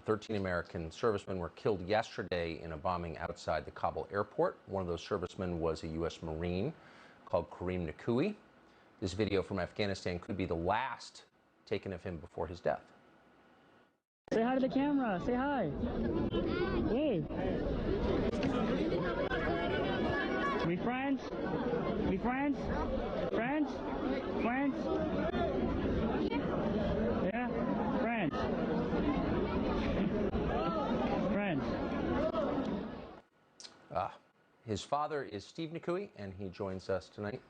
13 American servicemen were killed yesterday in a bombing outside the Kabul airport. One of those servicemen was a U.S. Marine called Kareem Nikoui. This video from Afghanistan could be the last taken of him before his death. Say hi to the camera. Say hi. Hey. We friends? We friends? Friends? Friends? Yeah? Friends. Friends. His father is Steve Nikoui, and he joins us tonight.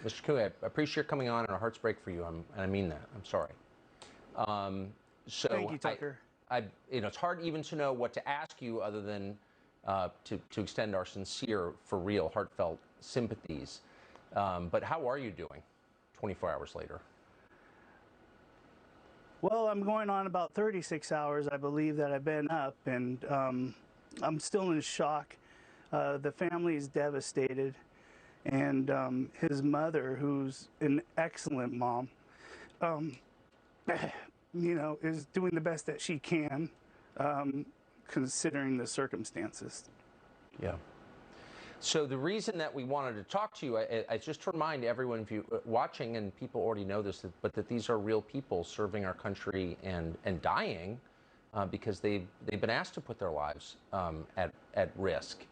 Mr. Nikoui, I appreciate your coming on, and our hearts break for you, and I mean that. I'm sorry. Thank you, Tucker. It's hard even to know what to ask you other than to extend our sincere, for real, heartfelt sympathies. But how are you doing 24 hours later? Well, I'm going on about 36 hours, I believe, that I've been up, and I'm still in shock. The family is devastated, and his mother, who's an excellent mom, is doing the best that she can, considering the circumstances. Yeah. So the reason that we wanted to talk to you, I just to remind everyone watching, and people already know this, but that these are real people serving our country and dying because they've been asked to put their lives at risk.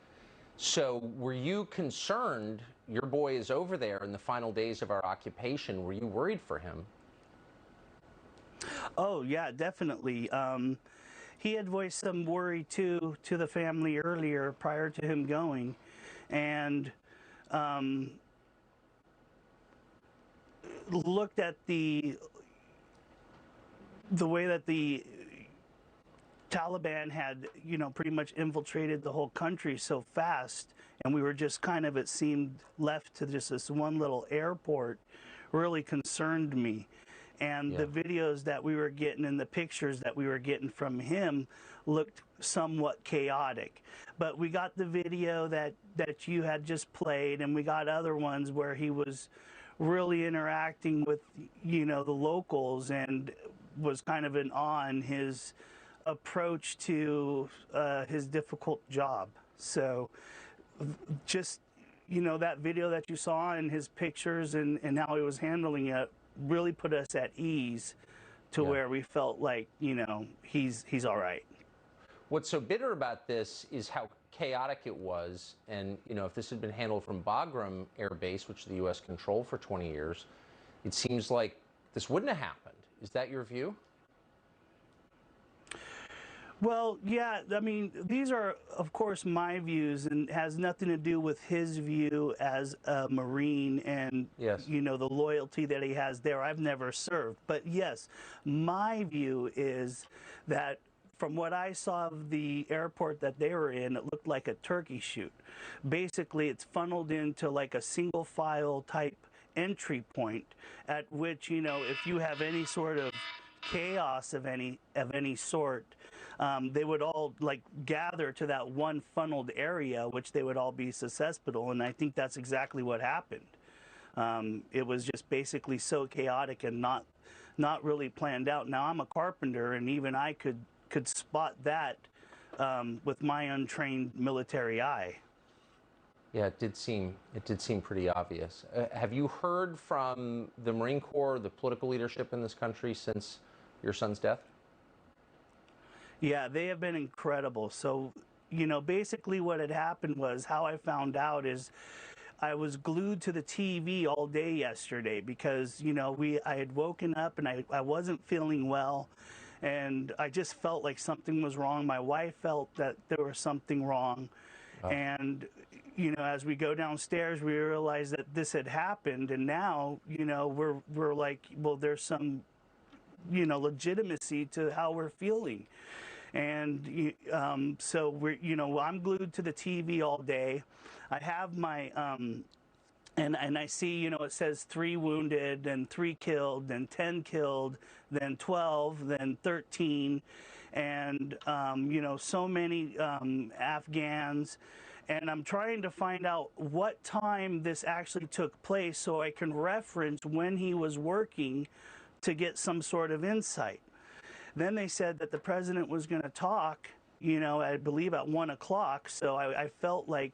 So were you concerned? Your boy is over there in the final days of our occupation. Were you worried for him? Oh, yeah, definitely. He had voiced some worry, too, to the family earlier prior to him going. And looked at the way that the Taliban had, pretty much infiltrated the whole country so fast, and we were just kind of, it seemed, left to just this one little airport, really concerned me. And the videos that we were getting and the pictures that we were getting from him looked somewhat chaotic. But we got the video that you had just played, and we got other ones where he was really interacting with, the locals, and was kind of in awe in his approach to his difficult job. So just, that video that you saw and his pictures and how he was handling it really put us at ease to where we felt like, he's all right. What's so bitter about this is how chaotic it was. And, if this had been handled from Bagram Air Base, which the U.S. controlled for 20 years, it seems like this wouldn't have happened. Is that your view? Well, yeah, I mean, these are, of course, my views, and has nothing to do with his view as a Marine and, the loyalty that he has there. I've never served. But yes, my view is that from what I saw of the airport that they were in, it looked like a turkey shoot. Basically, it's funneled into like a single file type entry point at which, if you have any sort of chaos of any sort, they would all gather to that one funneled area, which they would all be susceptible, and I think that's exactly what happened. It was just basically so chaotic and not really planned out. Now, I'm a carpenter, and even I could spot that with my untrained military eye. Yeah, it did seem pretty obvious. Have you heard from the Marine Corps, the political leadership in this country since your son's death? Yeah, they have been incredible. So, basically what had happened was, how I found out is I was glued to the TV all day yesterday because, I had woken up and I wasn't feeling well, and I just felt like something was wrong. My wife felt that there was something wrong. Oh. And, as we go downstairs, we realized that this had happened, and now, we're like, well, there's some legitimacy to how we're feeling. And so we're, I'm glued to the TV all day. I have my, and I see, it says 3 wounded, then 3 killed, then 10 killed, then 12, then 13, and, so many Afghans. And I'm trying to find out what time this actually took place so I can reference when he was working to get some sort of insight. Then they said that the president was going to talk, you know, I believe at 1 o'clock. So I felt like,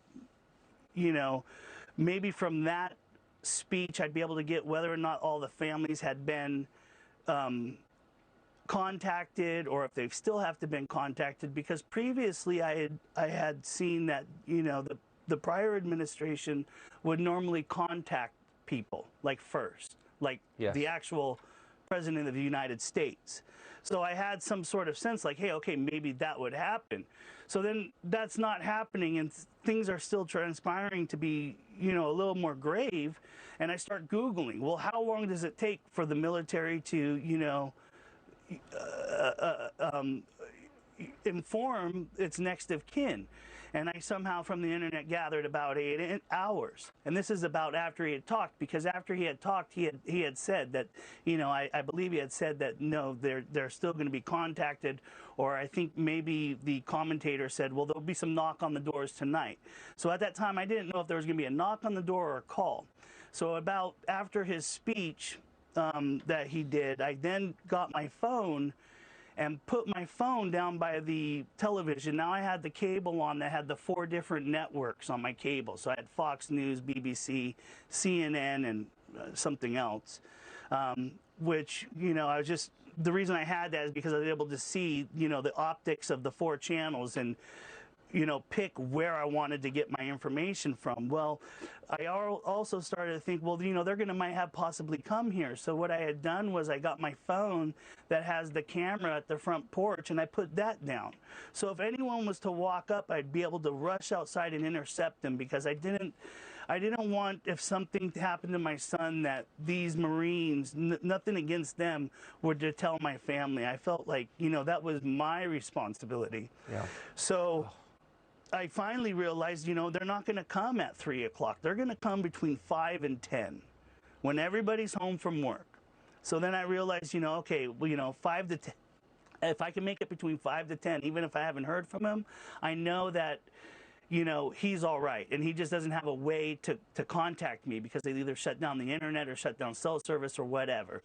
you know, maybe from that speech I'd be able to get whether or not all the families had been contacted, or if they still have to been contacted, because previously I had seen that, you know, the prior administration would normally contact people like first, like the actual president of the United States. So I had some sort of sense like, hey, okay, maybe that would happen. So then that's not happening, and things are still transpiring to be, you know, a little more grave. And I start Googling, well, how long does it take for the military to, you know, inform its next of kin? And I somehow from the internet gathered about 8 hours. And this is about after he had talked, because after he had talked, he had said that, you know, I believe he had said that, no, they're still going to be contacted, or I think maybe the commentator said, well, there'll be some knock on the doors tonight. So at that time, I didn't know if there was going to be a knock on the door or a call. So about after his speech that he did, I then got my phone and put my phone down by the television. Now I had the cable on that had the 4 different networks on my cable. So I had Fox News, BBC, CNN, and something else, which, you know, I was just, the reason I had that is because I was able to see, you know, the optics of the 4 channels and, you know, pick where I wanted to get my information from. Well, I also started to think, well, you know, they're going to might have possibly come here. So what I had done was I got my phone that has the camera at the front porch, and I put that down. So if anyone was to walk up, I'd be able to rush outside and intercept them, because I didn't want, if something happened to my son, that these Marines, nothing against them, were to tell my family. I felt like, you know, that was my responsibility. Yeah. So I finally realized, you know, they're not going to come at 3 o'clock. They're going to come between 5 and 10 when everybody's home from work. So then I realized, you know, okay, well, you know, 5 to 10. If I can make it between 5 to 10, even if I haven't heard from him, I know that, you know, he's all right. And he just doesn't have a way to contact me, because they either shut down the internet or shut down cell service or whatever.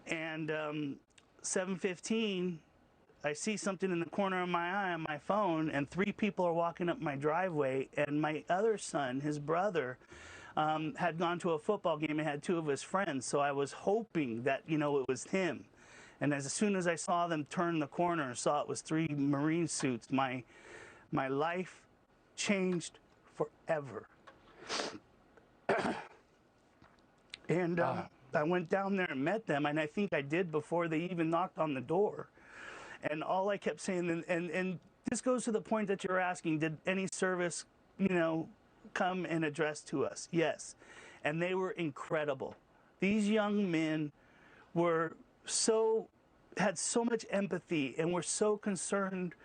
And 7:15, I see something in the corner of my eye on my phone, and 3 people are walking up my driveway, and my other son, his brother, had gone to a football game and had 2 of his friends. So I was hoping that, you know, it was him. And as soon as I saw them turn the corner and saw it was 3 Marine suits, my life changed forever. And I went down there and met them, and I think I did before they even knocked on the door. And all I kept saying, and this goes to the point that you're asking, did any service, you know, come and address to us? Yes. And they were incredible. These young men had so much empathy, and were so concerned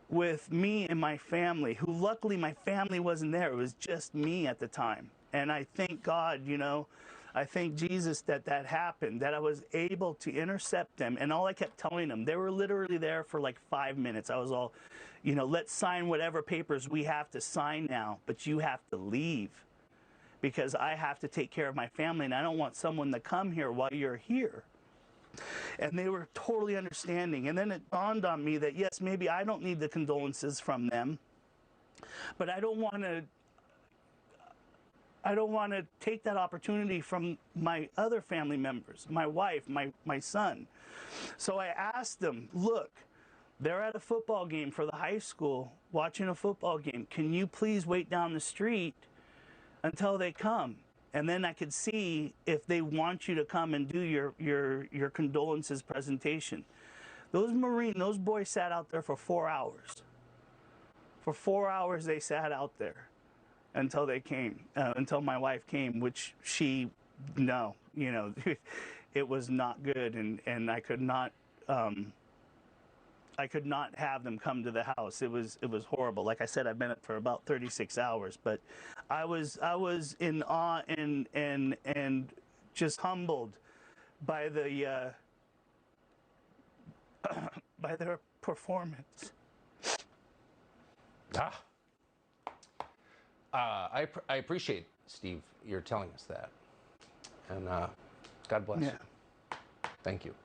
with me and my family, who luckily my family wasn't there. It was just me at the time. And I thank God, you know, I thank Jesus that happened, that I was able to intercept them. And all I kept telling them, they were literally there for like 5 minutes. I was all, you know, let's sign whatever papers we have to sign now, but you have to leave, because I have to take care of my family, and I don't want someone to come here while you're here. And they were totally understanding. And then it dawned on me that, yes, maybe I don't need the condolences from them, but I don't want to take that opportunity from my other family members, my wife, my son. So I asked them, look, they're at a football game for the high school, watching a football game. Can you please wait down the street until they come? And then I could see if they want you to come and do your condolences presentation. Those boys sat out there for 4 hours. For 4 hours they sat out there until they came, until my wife came, which no, you know, it was not good, and I could not have them come to the house. It was horrible. Like I said, I've been up for about 36 hours, but I was in awe and just humbled by by their performance. I appreciate, Steve, you're telling us that, and God bless you. Thank you.